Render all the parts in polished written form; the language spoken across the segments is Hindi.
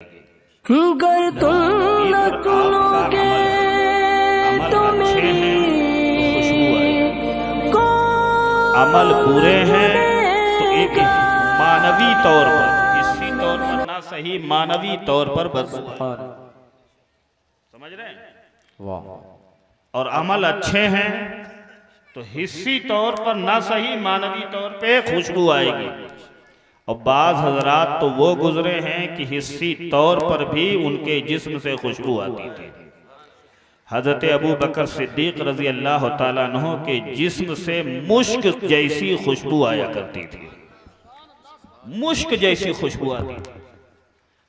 अगर तुम न सुनोगे तो मेरी अमल बुरे हैं तो एक मानवी तौर पर, हिस्सी तौर पर ना सही, मानवी तौर पर बदबू, समझ रहे हैं? वाह। और अमल अच्छे हैं तो हिस्सी तौर पर ना सही, मानवी तौर पे खुशबू आएगी। और बाज हजरात तो वो गुजरे हैं कि हिस्सी तौर पर भी उनके जिस्म से खुशबू आती थी। हजरत अबू बकर सिद्दीक रजी अल्लाह ताला अन्हु के जिस्म से मुश्क जैसी खुशबू आया करती थी, मुश्क जैसी खुशबू आती थी।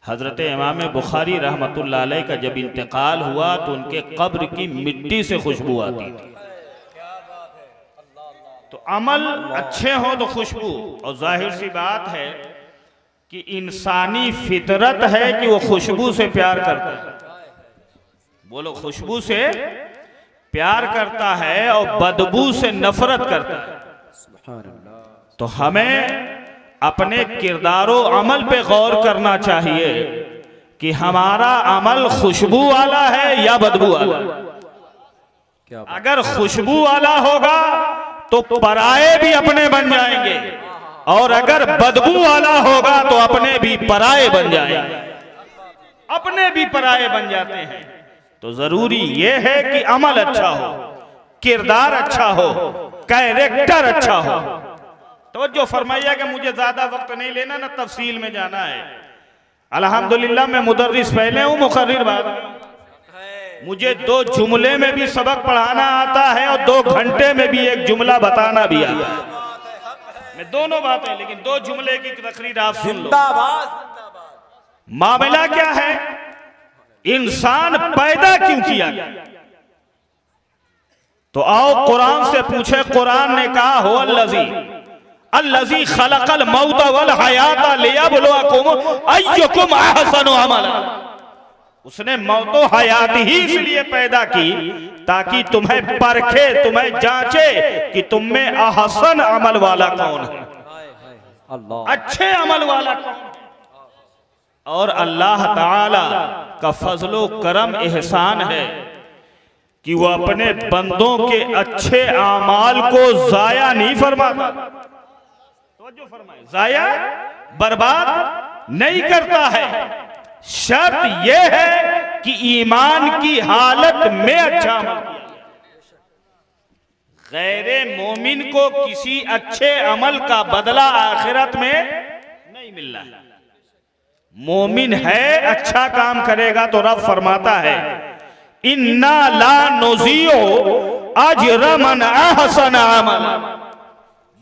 हजरत इमाम बुखारी रहमतुल्लाह अलैह का जब इंतकाल हुआ तो उनके कब्र की मिट्टी से खुशबू आती थी। तो अमल अच्छे हो तो खुशबू, और जाहिर सी बात है कि इंसानी फितरत है कि वो खुशबू से प्यार करता है। बोलो, खुशबू से प्यार करता है और बदबू से नफरत करता है। तो हमें अपने किरदारो अमल पे गौर करना चाहिए कि हमारा अमल खुशबू वाला है या बदबू वाला। अगर खुशबू वाला होगा तो पराये भी अपने बन जाएंगे, और अगर बदबू वाला होगा तो अपने भी पराये बन जाएंगे, अपने भी पराये बन जाते हैं। तो जरूरी यह है कि अमल अच्छा हो, किरदार अच्छा हो, कैरेक्टर अच्छा हो। तो जो फरमाइया कि मुझे ज्यादा वक्त नहीं लेना, ना तफसील में जाना है। अल्हम्दुलिल्लाह मैं मुदर्रिस पहले हूं, मुकर्रिर बाद में। मुझे 2 जुमले में भी सबक पढ़ाना आता है और 2 घंटे में भी एक जुमला बताना भी आता है। मैं दोनों बातें, लेकिन 2 जुमले की तकरीर आप सुन लो। मामला क्या है, इंसान पैदा क्यों किया गया? तो आओ कुरान से पूछे। कुरान ने कहा हो अल्लज़ी खलक़ल मौत वल हयात लियब्लुवकुम अय्युकुम अहसनु अमला। उसने मौतो हयात ही इसलिए पैदा की ताकि तुम्हें परखे, तुम्हें जांचे कि तुम में अहसन अमल वाला कौन है, अच्छे अमल वाला कौन है। और अल्लाह ताला का फजलो करम एहसान है कि वो अपने बंदों के अच्छे आमाल को जाया नहीं फरमाता, जाया बर्बाद नहीं करता है। शर्त यह है कि ईमान की हालत में अच्छा अमल किया। गैरे मोमिन को किसी अच्छे अमल का बदला आखिरत में नहीं मिल रहा है। मोमिन है, अच्छा काम करेगा तो रब फरमाता है इन्ना ला नुज़ीउ अज्र मन अहसन अमल।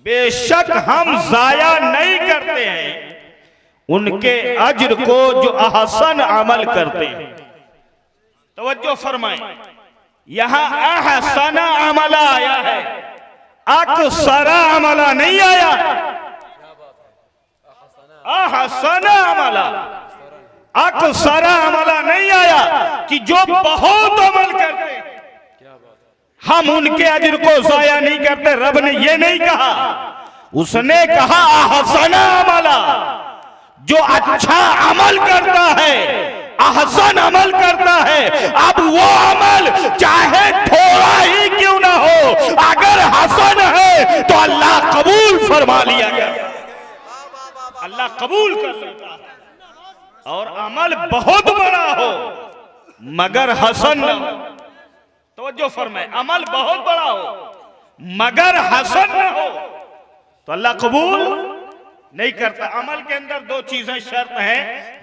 बेशक हम जाया नहीं करते हैं उनके अज्र को जो अहसन अमल करते हैं। तवज्जो फरमाएं, यहां अहसन अमला आया है, अक्सरा अमला नहीं आया। अहसन अमला, अक्सरा अमला नहीं आया कि जो बहुत अमल करते हैं हम उनके अज्र को जाया नहीं करते। रब ने ये नहीं कहा, उसने कहा अहसन अमला, जो अच्छा अमल करता है, अहसन अमल करता है। अब वो अमल चाहे थोड़ा ही क्यों ना हो, अगर हसन है तो अल्लाह कबूल फरमा लिया गया, अल्लाह कबूल कर लेता है। और अमल बहुत बड़ा हो मगर हसन न हो, तो जो फरमाए अमल बहुत बड़ा हो मगर हसन न हो तो अल्लाह कबूल नहीं करता। अमल के अंदर 2 चीजें शर्त हैं,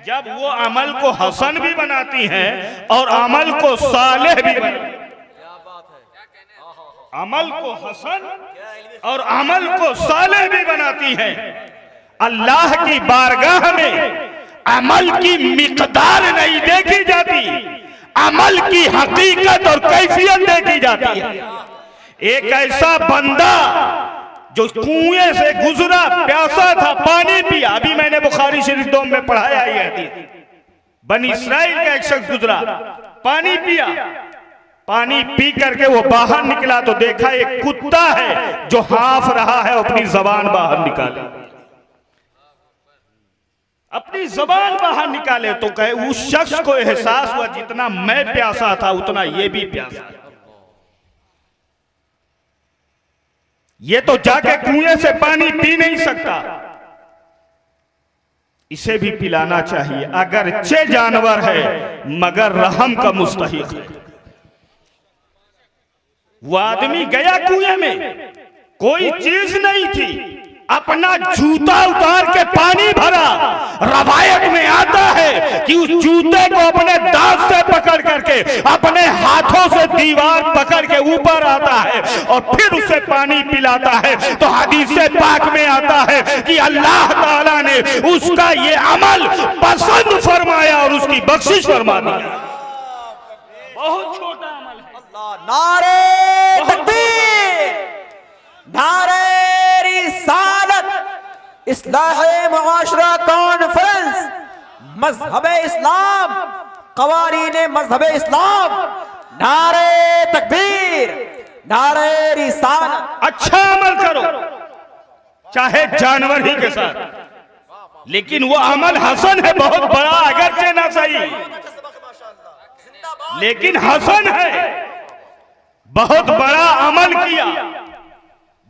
जब वो अमल को हसन भी बनाती हैं और अमल को सालेह भी बनाती हैं। अमल को हसन और अमल को सालेह भी बनाती हैं। अल्लाह की बारगाह में अमल की मिकदार नहीं देखी जाती, अमल की हकीकत और कैफियत देखी जाती है। एक ऐसा बंदा जो कुएं से गुजरा, प्यासा था, पानी पिया। अभी मैंने बुखारी शरीफ 2 में पढ़ाया ये हदीस। बनी इस्राइल का एक शख्स गुजरा, पानी पिया। पानी पी करके वो बाहर निकला तो देखा एक कुत्ता है जो हाँफ रहा है, अपनी जबान बाहर निकाली। अपनी जबान बाहर निकाले तो कहे उस शख्स को एहसास हुआ जितना मैं प्यासा था उतना ये भी प्यासा है। ये तो जाके कुएं से पानी पी नहीं सकता, इसे भी पिलाना चाहिए। अगरचे जानवर है मगर रहम का मुस्तहिक है। वो आदमी गया कुएं में, कोई चीज नहीं थी, अपना जूता उतार के पानी भरा। रवायत में आता है कि उस जूते को अपने दांत से पकड़ करके अपने हाथों से दीवार पकड़ के ऊपर आता है और फिर उसे पानी पिलाता है। तो हदीस पाक में आता है कि अल्लाह ताला ने उसका ये अमल पसंद फरमाया और उसकी बख्शिश फरमा दी। बहुत छोटा अमल है। नारे तकबीर, नारे रिसालत, इस्लाह मुआशरा कॉन्फ्रेंस, मजहब इस्लाम, कवारीन मजहब इस्लाम, नारे तकबीर, नारे रिसालत। अच्छा अमल करो चाहे जानवर ही के साथ, लेकिन वो अमल हसन है, बहुत बड़ा अगरचे ना सही, लेकिन हसन है। बहुत बड़ा अमल किया,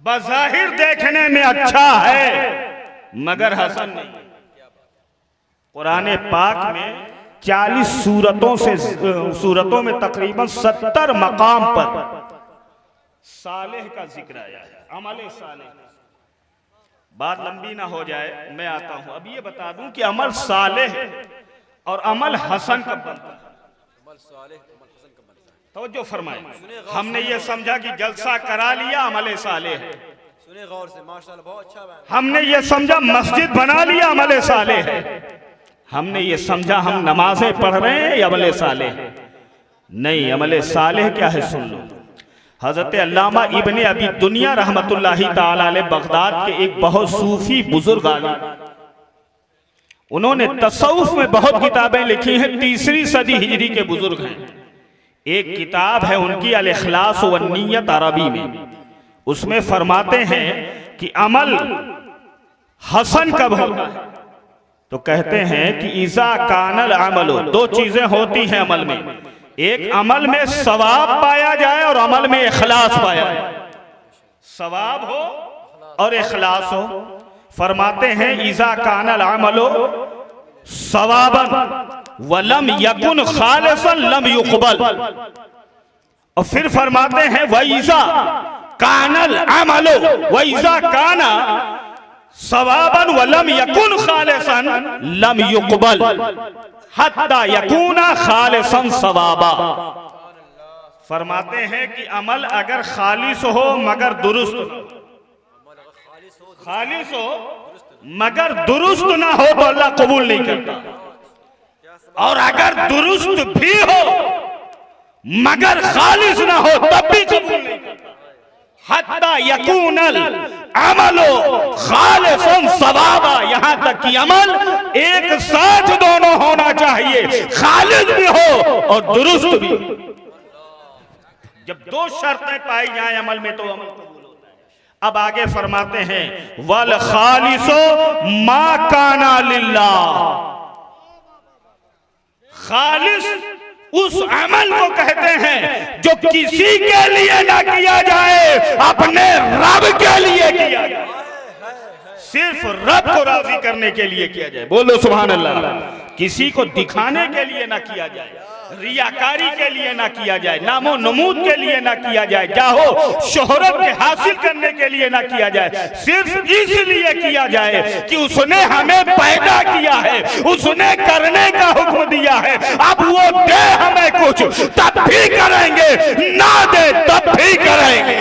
बज़ाहिर देखने में अच्छा है मगर हसन नहीं। कुरान पाक में 40 सूरतों में तकरीबन 70 मकाम पर सालेह का जिक्र आया है, अमल सालेह। बात लंबी ना हो जाए, मैं आता हूं। अब ये बता दूं कि अमल सालेह और अमल हसन कब बनता है। तो जो फरमाए, हमने ये समझा कि जलसा करा लिया अमल सालेह है, सुने गौर से, माशाल्लाह बहुत अच्छा है। हमने ये समझा मस्जिद बना लिया अमल सालेह है, हमने ये समझा हम नमाजें पढ़ रहे हैं ये अमल सालेह है। नहीं, अमल सालेह क्या है सुन लो। हजरत अल्लामा इब्ने अबी दुनिया रहमतुल्लाही ताला अलैह बगदाद के एक बहुत सूफी बुजुर्ग आलिम, उन्होंने तसव्वुफ में बहुत किताबें लिखी हैं, 3री सदी हिजरी के बुजुर्ग हैं। एक किताब है उनकी अल इखलास व नियत अरबी में, उसमें फरमाते हैं कि अमल हसन कब होता है। तो कहते हैं कि इज़ा कानल अमलो, 2 चीजें होती हैं अमल में, एक अमल में सवाब पाया जाए और अमल में इखलास पाया जाए। सवाब हो और इखलास हो। फरमाते हैं इज़ा कानल अमलो सवाबन वलम यकुन खालिसन लम युक़बल। और फिर फरमाते हैं वइज़ा कानल अमलो वइज़ा काना सवाबन वलम यकुन खालिसन लम युक़बल हत्ता यकुना खालिसन सवाबा। फरमाते हैं कि अमल अगर खालिस हो मगर दुरुस्त, खालिस हो मगर दुरुस्त ना हो तो अल्लाह कबूल नहीं करता, और अगर दुरुस्त भी हो मगर खालिस ना हो तब भी कबूल नहीं करता। हत्ता यकूनल अमलो खालिसन सवाबा, यहां तक कि अमल एक साथ दोनों होना चाहिए, खालिस भी हो और दुरुस्त भी। जब 2 शर्तें पाई जाए अमल में तो अमल कबूल होता है। अब आगे फरमाते हैं वल खालिसो मा काना लिल्लाह, खालिस उस अमल को कहते हैं जो किसी के लिए ना किया जाए, अपने रब के लिए किया जाए, सिर्फ रब को राजी करने के लिए किया जाए। बोलो सुभान अल्लाह। किसी को दिखाने के लिए ना किया जाए, रियाकारी के लिए ना किया जाए, नामो नमूद के लिए ना किया जाए, जाहो शोहरत के हासिल करने के लिए ना किया जाए, सिर्फ इसलिए किया जाए कि उसने हमें पैदा किया है, उसने करने का हुक्म दिया है, अब वो दे हमें कुछ तब भी करेंगे, ना दे तब भी करेंगे,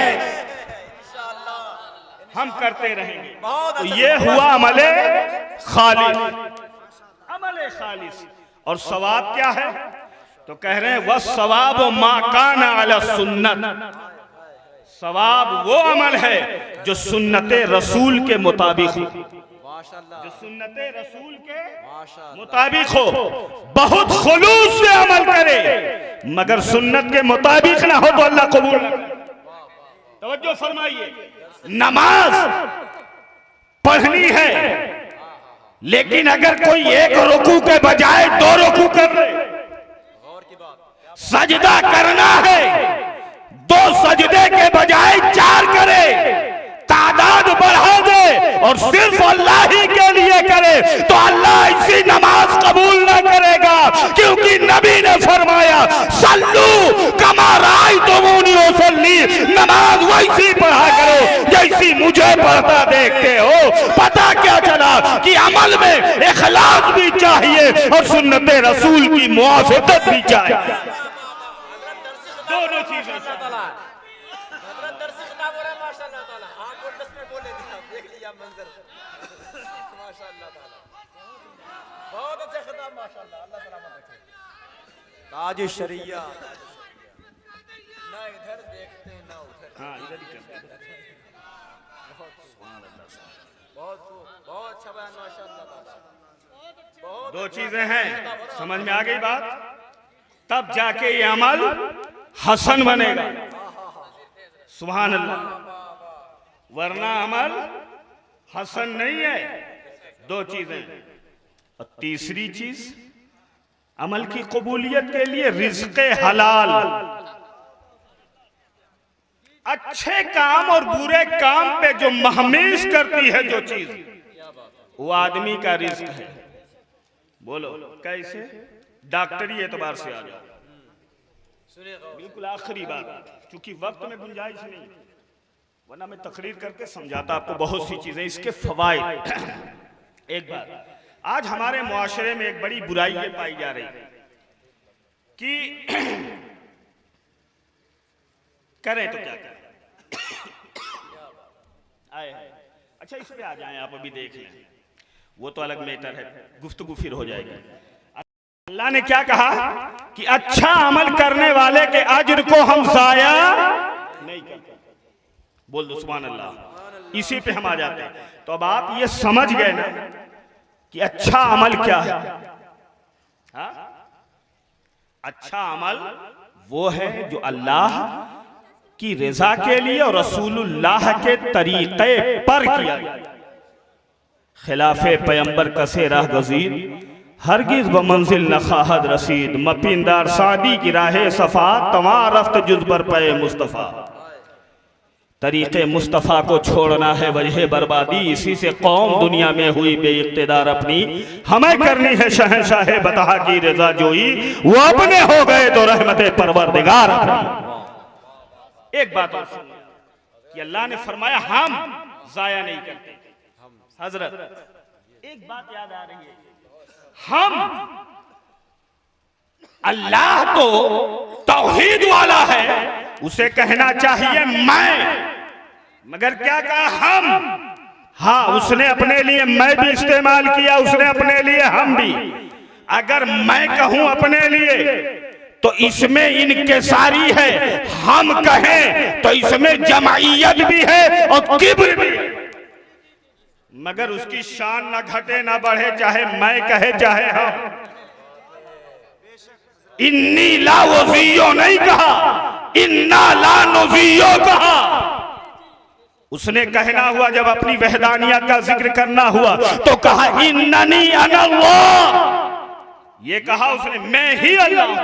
हम करते रहेंगे। तो ये हुआ अमले खालिस, अमले खालिस। और सवाब क्या है? तो कह रहे हैं वह सवाब मा काना अला सुन्नत, सवाब वो अमल है जो सुन्नते रसूल के मुताबिक हो, जो सुन्नते रसूल के मुताबिक हो। बहुत खुलूस से अमल करे मगर सुन्नत के मुताबिक ना हो तो अल्लाह कबूल ना करे। तवज्जो फरमाइए, नमाज पढ़नी है लेकिन अगर कोई एक रुकू के बजाय 2 रुकू कर ले, गौर की बात। सजदा करना है 2 सजदे के बजाय 4 करे, तादाद बढ़ा दे और सिर्फ अल्लाह ही के लिए करे, तो अल्लाह ऐसी नमाज कबूल ना करेगा, क्योंकि नबी ने फरमाया सल्लू कमा रायतुमूनी उसल्ली, नमाज वैसी पढ़ा करो जैसी मुझे पढ़ता देखते हो। पता क्या चला कि अमल में इखलास भी चाहिए और सुन्नते रसूल की मुआफ़क़त भी चाहिए। दोनों चीजें ताज शरिया ना इधर देखते ना उधर। हाँ, इधर ही करते हैं। बहुत अच्छा बयान माशाअल्लाह ताला। 2 चीजें हैं, समझ में आ गई बात, तब जाके ये अमल हसन बनेगा। सुभान अल्लाह, वरना अमल हसन नहीं है। 2 चीजें, और तीसरी चीज अमल की कबूलियत के लिए रिज़्क़े हलाल, अच्छे काम और बुरे काम पे जो महमीज करती है जो चीज, वो आदमी का रिस्क है। बोलो कैसे? डॉक्टरी एतबार से आ जाओ, बिल्कुल आखिरी बात, क्योंकि वक्त में गुंजाइश नहीं, वरना मैं तकरीर करके समझाता आपको बहुत सी चीजें, इसके फवाइद। एक बात, आज हमारे मुआशरे में एक बड़ी बुराई ये पाई जा रही है कि करें तो क्या करें। आए, अच्छा इस पे आ जाएं आप, अभी देख लें, वो तो अलग मैटर है, गुफ्तगू फिर हो जाएगी। अल्लाह ने क्या कहा कि अच्छा अमल करने वाले के अज्र को हम जाया नहीं करते। बोल दो सुभान अल्लाह। इसी पे हम आ जाते हैं। तो अब आप ये समझ गए ना कि अच्छा अमल क्या है? हा? अच्छा अमल वो है जो अल्लाह की रजा के लिए और रसूलुल्लाह के तरीके पर किया, खिलाफे पैगंबर कसे राह गजीर, हरगिज व मंजिल नखाहद रसीद, मपिंदार सादी की राहे सफा, तवा रफ्त जुज पर पे मुस्तफ़ा। तरीक़े मुस्तफ़ा को छोड़ना है वजह बर्बादी, इसी से कौम दुनिया में हुई बेइक़्तिदार अपनी, हमें करनी है शहंशाह बता की रजा जोई, वो अपने हो गए तो रहमते परवरदिगार अपनी। एक बात और सुनिए कि अल्लाह ने फरमाया हम जाया नहीं करते। हजरत एक बात याद आ रही है, हम अल्लाह तो तौहीद वाला है, उसे कहना चाहिए मैं, मगर क्या कहा हम? हाँ, उसने अपने लिए मैं भी इस्तेमाल किया, उसने अपने लिए हम भी। अगर मैं कहूं अपने लिए तो इसमें इनकिसारी है, हम कहें तो इसमें जमाइयत भी है और किब्र भी है। मगर उसकी शान ना घटे ना बढ़े, चाहे मैं कहे चाहे हम। इन्नी ला वज़ियो नहीं कहा, इन्ना ला नुज़ियो कहा। उसने कहना हुआ, जब अपनी वहदानियत का जिक्र करना हुआ तो कहा इन्ननी अनल्लाह, ये कहा उसने मैं ही अल्लाह हूं,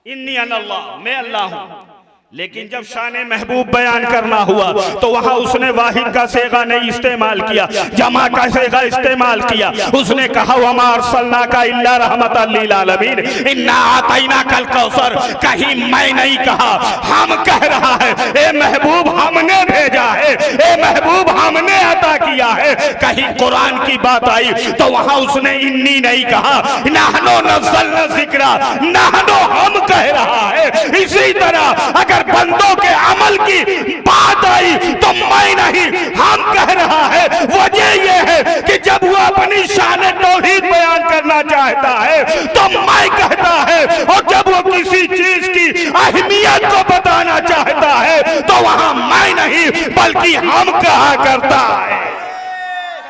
इन्नी अनल्लाह, मैं अल्लाह हूं। लेकिन जब शान महबूब बयान करना हुआ तो वहां उसने वाहिद का सेगा नहीं इस्तेमाल किया, जमा का सेगा इस्तेमाल किया। उसने कहा वमा अरसलना का इल्ला रहमतल लिल आलमीन, इन्ना आतैना कल कौसर। कहीं मैं नहीं कहा, हम कह रहा है, ए महबूब हमने भेजा है, ए महबूब हमने अता किया है। कहीं कुरान की बात आई तो वहां उसने इन्नी नहीं कहा, नहनो नज़्ज़लना ज़िक्रा, नहनो हम कह रहा है। इसी तरह अगर बंदों के अमल की बात आई तो मैं नहीं हम कह रहा है। वजह यह है कि जब वो अपनी शान तौहीद बयान करना चाहता है तो मैं कहता है, और जब वो किसी चीज की अहमियत को बताना चाहता है तो वहां मैं नहीं बल्कि हम कहा करता है,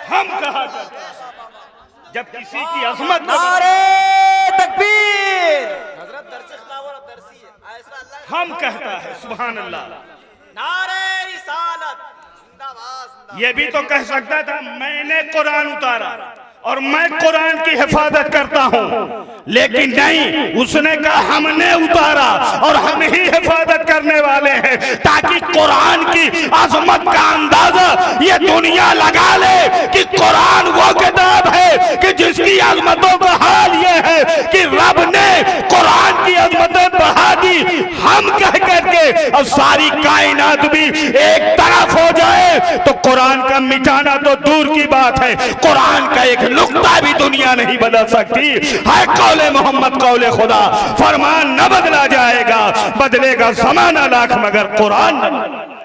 हम कहा करता है। जब किसी की अजमत नारे तकबीर, हजरत दरस खिलाफ और दरसी है, ऐसा अल्लाह हम कहता है। सुभान अल्लाह। नारे रिसालत जिंदाबाद, जिंदाबाद। ये भी तो कह सकता था मैंने कुरान उतारा, और मैं कुरान की हिफाजत करता हूं। लेकिन नहीं, उसने कहा हमने उतारा और हम ही हिफाजत करने वाले हैं, ताकि कुरान की अजमत का अंदाजा ये दुनिया लगा ले कि कुरान वो किताब है कि जिसकी अजमतों का हाल ये है कि रब ने कुरान की अजमतें बढ़ा दी। हम कह करके और सारी कायनात भी एक तरफ हो जाए तो कुरान का मिटाना तो दूर की बात है, कुरान का एक नुक्ता भी दुनिया नहीं बदल सकती है। कौले मोहम्मद कौले खुदा, फरमान न बदला जाएगा, बदलेगा ज़माना लाख मगर कुरान न बदलेगा।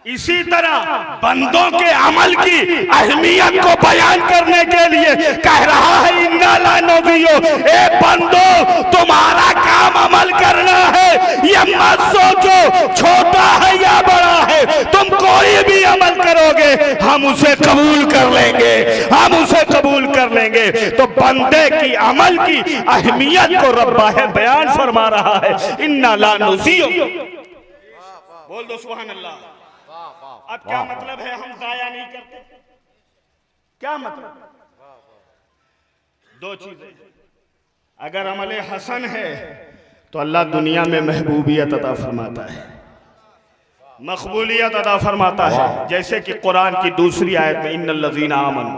इसी तरह बंदों के अमल की अहमियत को बयान करने के लिए कह रहा है इन्ना ला नज़ियो, ए बंदो तुम्हारा काम अमल करना है, ये मत सोचो छोटा है या बड़ा है, तुम कोई भी अमल करोगे हम उसे कबूल कर लेंगे, हम उसे कबूल कर लेंगे। तो बंदे की अमल की अहमियत को रब्बा है बयान फरमा रहा है, इन्ना ला नज़ियो। बोल दो सुभान अल्लाह। अब क्या मतलब है हम जाया नहीं करते? क्या मतलब? दो चीजें, अगर अमल हसन है तो अल्लाह दुनिया में महबूबियत अता फरमाता है, मकबूलियत अता फरमाता है। जैसे कि कुरान की दूसरी आयत में इन्नल लज़ीना आमनू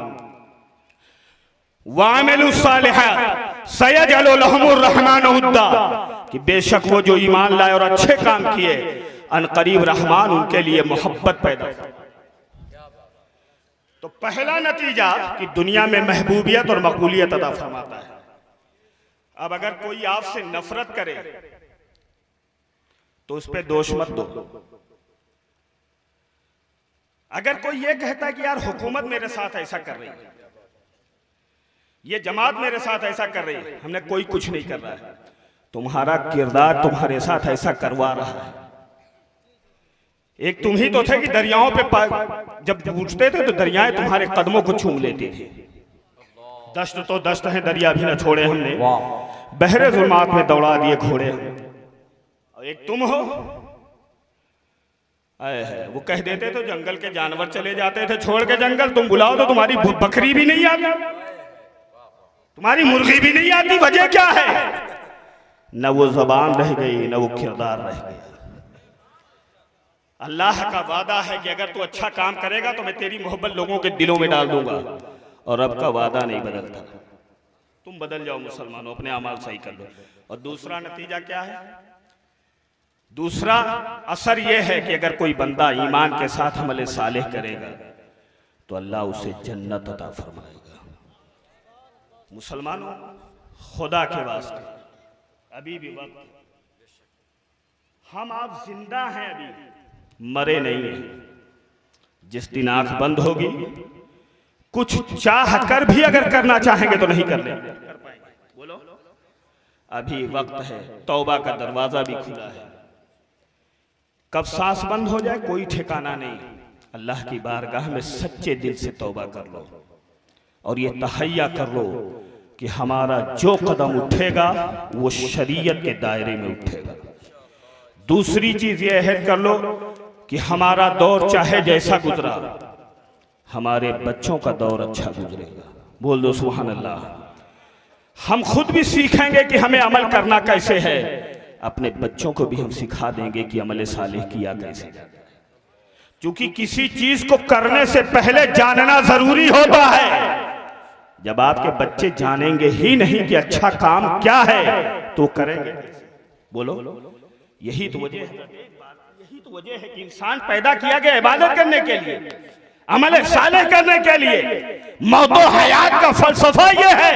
व अमिलुस सालिहात सयजअलु लहुमुर रहमानु वुद्दा, कि बेशक वो जो ईमान लाए और अच्छे काम किए अनकरीब रहमान उनके लिए मोहब्बत पैदा। तो पहला नतीजा कि दुनिया में महबूबियत और मकबूलियत अता फरमाता है। अब अगर कोई आपसे नफरत करे तो उस पर दोष मत दो। अगर कोई ये कहता है कि यार हुकूमत मेरे साथ ऐसा कर रही है, ये जमात मेरे साथ ऐसा कर रही है, हमने कोई कुछ नहीं कर रहा है, तुम्हारा किरदार तुम्हारे साथ ऐसा करवा रहा है। एक तुम ही तो थे कि दरियाओं पे जब पूछते थे तो दरियाएं तुम्हारे कदमों को चूम लेती थी। दस्त तो दस्त है, दरिया भी न छोड़े हमने, बहरे जुल्मात में दौड़ा दिए घोड़े। और एक तुम हो, वो कह देते तो जंगल के जानवर चले जाते थे छोड़ के जंगल, तुम बुलाओ तो तुम्हारी बकरी भी नहीं आती, तुम्हारी मुर्गी भी नहीं आती। वजह क्या है? न वो जबान रह गई न वो किरदार रह गया। अल्लाह का वादा है कि अगर तू अच्छा काम करेगा तो मैं तेरी मोहब्बत लोगों के दिलों में डाल दूंगा, और रब का वादा नहीं बदलता। तुम बदल जाओ मुसलमानों, अपने अमाल सही कर लो। और दूसरा नतीजा क्या है? दूसरा असर यह है कि अगर कोई बंदा ईमान के साथ अमल सालेह करेगा तो अल्लाह उसे जन्नत अता फरमाएगा। मुसलमानों, खुदा के वास्ते अभी भी वक्त, हम आप जिंदा हैं, अभी मरे नहीं हैं। जिस दिन आंख बंद होगी कुछ चाह कर भी अगर करना चाहेंगे तो नहीं कर लेंगे। बोलो, अभी वक्त है, तौबा का दरवाजा भी खुला है। कब सांस बंद हो जाए कोई ठिकाना नहीं। अल्लाह की बारगाह में सच्चे दिल से तौबा कर लो और ये तहैया कर लो कि हमारा जो कदम उठेगा वो शरीयत के दायरे में उठेगा। दूसरी चीज ये अहद कर लो कि हमारा दौर चाहे जैसा गुजरा, हमारे बच्चों का दौर अच्छा गुजरेगा। बोल दो सुभान अल्लाह। हम खुद भी सीखेंगे कि हमें अमल करना कैसे है, अपने बच्चों को भी हम सिखा देंगे कि अमल सालेह किया कैसे जाता है। क्योंकि किसी चीज को करने से पहले जानना जरूरी होता है। जब आपके बच्चे जानेंगे ही नहीं कि अच्छा काम क्या है तो करेंगे कैसे? बोलो, यही तो वजह है, यही तो वजह है कि इंसान पैदा किया गया इबादत करने के लिए, अमल सालेह करने के लिए। मौत और हयात का फलसफा यह है।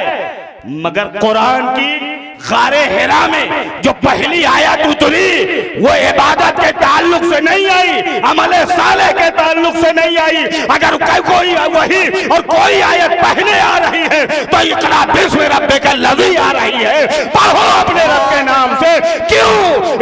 मगर कुरान की गारे हिरा में जो पहली आयत उतरी वो इबादत के ताल्लुक से नहीं आई, अमल सालेह के ताल्लुक से नहीं आई। अगर कोई वही और कोई आयत पहले आ रही है तो इकरा बिस्म रब्बिक लज़ी आ रही है, पढ़ो अपने रब के नाम से। क्यों?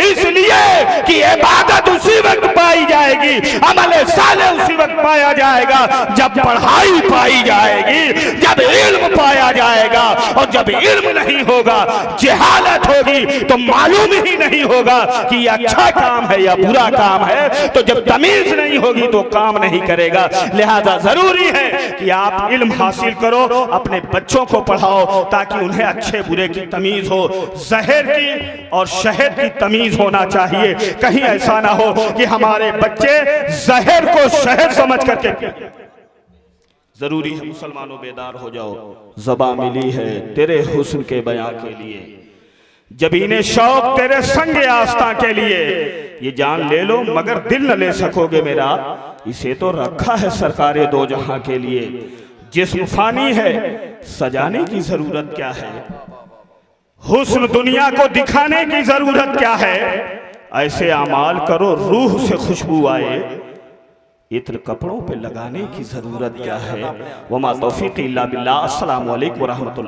इसलिए कि इबादत उसी वक्त पाई जाएगी, अमल सालेह उसी वक्त पाया जाएगा जाएगा जब पढ़ाई पाई जाएगी, जब इल्म पाया जाएगा। और जब इल्म नहीं होगा, जहालत होगी, तो मालूम ही नहीं होगा कि ये अच्छा काम है या बुरा काम है। तो जब तमीज नहीं होगी तो काम नहीं करेगा। लिहाजा जरूरी है कि आप इल्म हासिल करो, अपने बच्चों को पढ़ाओ, ताकि उन्हें अच्छे बुरे की तमीज हो। जहर की और शहद की तमीज होना चाहिए। कहीं ऐसा ना हो कि हमारे बच्चे जहर को शहद समझ करके। जरूरी है मुसलमानों बेदार हो जाओ। ज़बा मिली है तेरे हुस्न के बयां के लिए, जबीने शौक तेरे संग आस्था के लिए। ये जान ले लो मगर दिल न ले सकोगे मेरा, इसे तो रखा है सरकारे दो जहां के लिए। जिस्म फानी है सजाने की जरूरत क्या है, हुस्न दुनिया को दिखाने की जरूरत क्या है। ऐसे अमाल करो रूह से खुशबू आए, इत्र कपड़ों पे लगाने की जरूरत क्या है। वमा तौफीक इल्ला बिल्लाह। अस्सलामु अलैकुम व रहमतुल्लाह।